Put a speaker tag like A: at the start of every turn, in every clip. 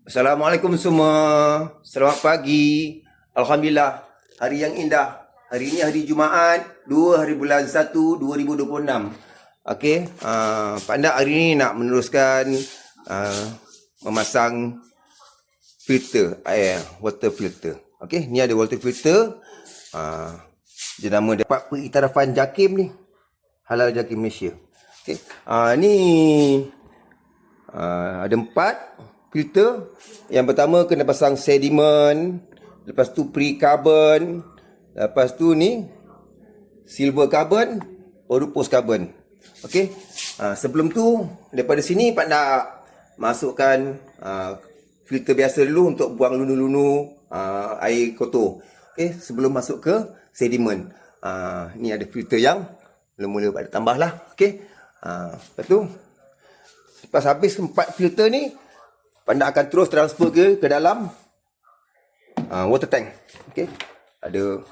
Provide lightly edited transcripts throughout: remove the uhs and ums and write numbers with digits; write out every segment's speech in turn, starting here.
A: Assalamualaikum semua. Selamat pagi. Alhamdulillah, hari yang indah. Hari ini hari Jumaat, 2 hari bulan 1 2026. Okey, Pak Andak hari ini nak meneruskan memasang filter air, water filter. Okey, ni ada water filter. Dia nama dapat pengiktirafan JAKIM ni. Halal JAKIM Malaysia. Okey, ni ada 4 filter. Yang pertama kena pasang sedimen, lepas tu pre-carbon, lepas tu ni silver carbon, baru post carbon. Okey. Sebelum tu daripada sini Pak nak masukkan filter biasa dulu untuk buang lunu-lunu air kotor. Okey, sebelum masuk ke sedimen. Ni ada filter yang mula-mula Pak tambah lah. Okey. Lepas tu lepas habis 4 filter ni, Anda akan terus transfer ke dalam water tank. Okey. Ada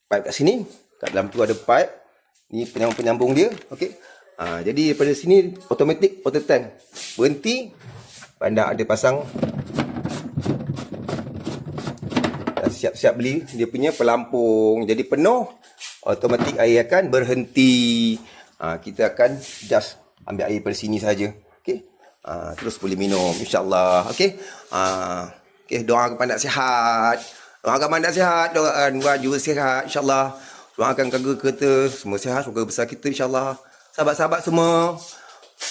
A: pipe kat sini. Kat dalam tu ada pipe. Ni penyambung dia. Okey. Jadi daripada sini automatic water tank berhenti. Anda ada pasang. Siap-siap beli dia punya pelampung. Jadi penuh, automatik air akan berhenti. Kita akan just ambil air pada sini saja. Okey. Terus boleh minum insya-Allah. Okey. Okey, doakan Pak Andak sihat. Doakan Pak Andak sihat, doakan buat juga sihat insya-Allah. Doakan keluarga kita semua sihat, semoga besar kita insya-Allah. Sahabat-sahabat semua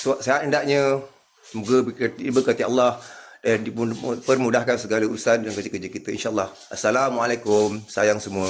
A: sihat hendaknya. Semoga diberkati Allah dan dipermudahkan segala urusan dan kerja-kerja kita insya-Allah. Assalamualaikum, sayang semua.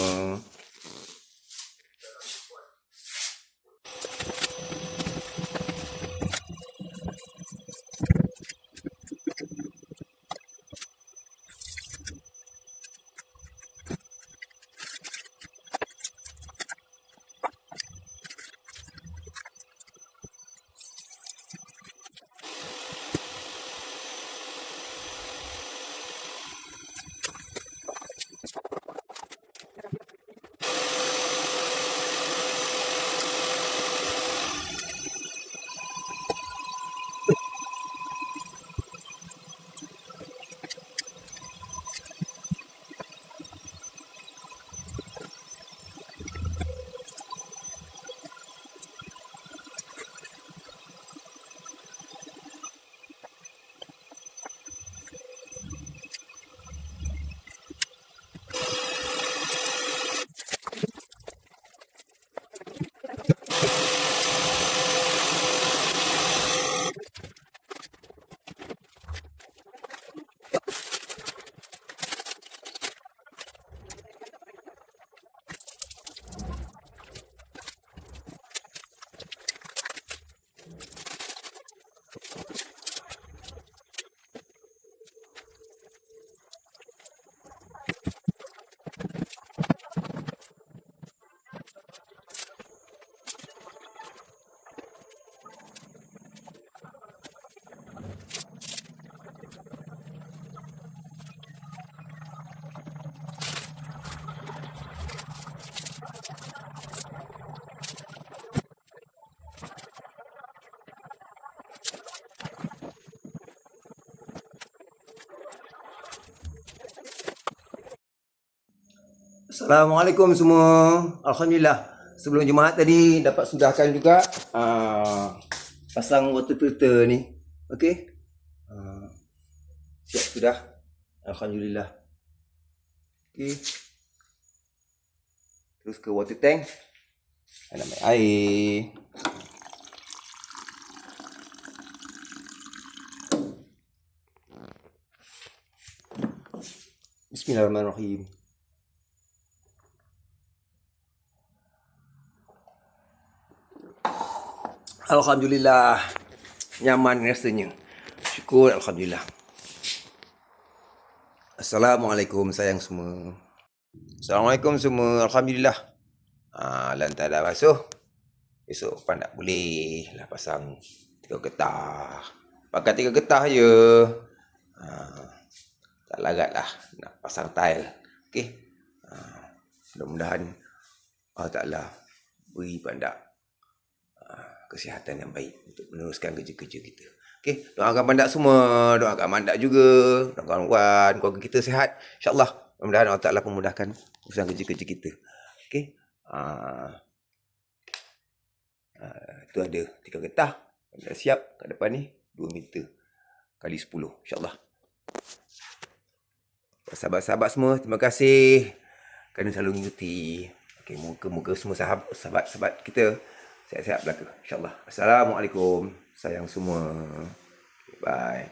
A: Assalamualaikum semua. Alhamdulillah. Sebelum Jumaat tadi dapat sudahkan juga pasang water filter ni. Okey. Siap sudah. Alhamdulillah. Okey. Terus ke water tank. Nak ambil air. Bismillahirrahmanirrahim. Alhamdulillah, nyaman rasanya. Syukur alhamdulillah. Assalamualaikum sayang semua. Assalamualaikum semua. Alhamdulillah. Lantai dah basuh. Esok Pak Andak boleh lah pasang 3 getah. Pakai 3 getah je. Tak larat lah nak pasang tile. Okey. Mudah-mudahan Allah Ta'ala beri Pak Andak kesihatan yang baik untuk meneruskan kerja-kerja kita. Okey, doakan mandak semua, doakan mandak juga, doakan Wan, keluarga kita sihat. InsyaAllah, mudah-mudahan Allah Ta'ala memudahkan urusan kerja-kerja kita. Okey. Itu ada 3 getah. Dah siap kat depan ni 2 meter kali 10. InsyaAllah. Sahabat-sahabat semua, terima kasih kerana selalu mengikuti. Okey, moga-moga semua sahabat-sahabat kita sihat-sihat belaka. InsyaAllah. Assalamualaikum. Sayang semua. Okay, bye.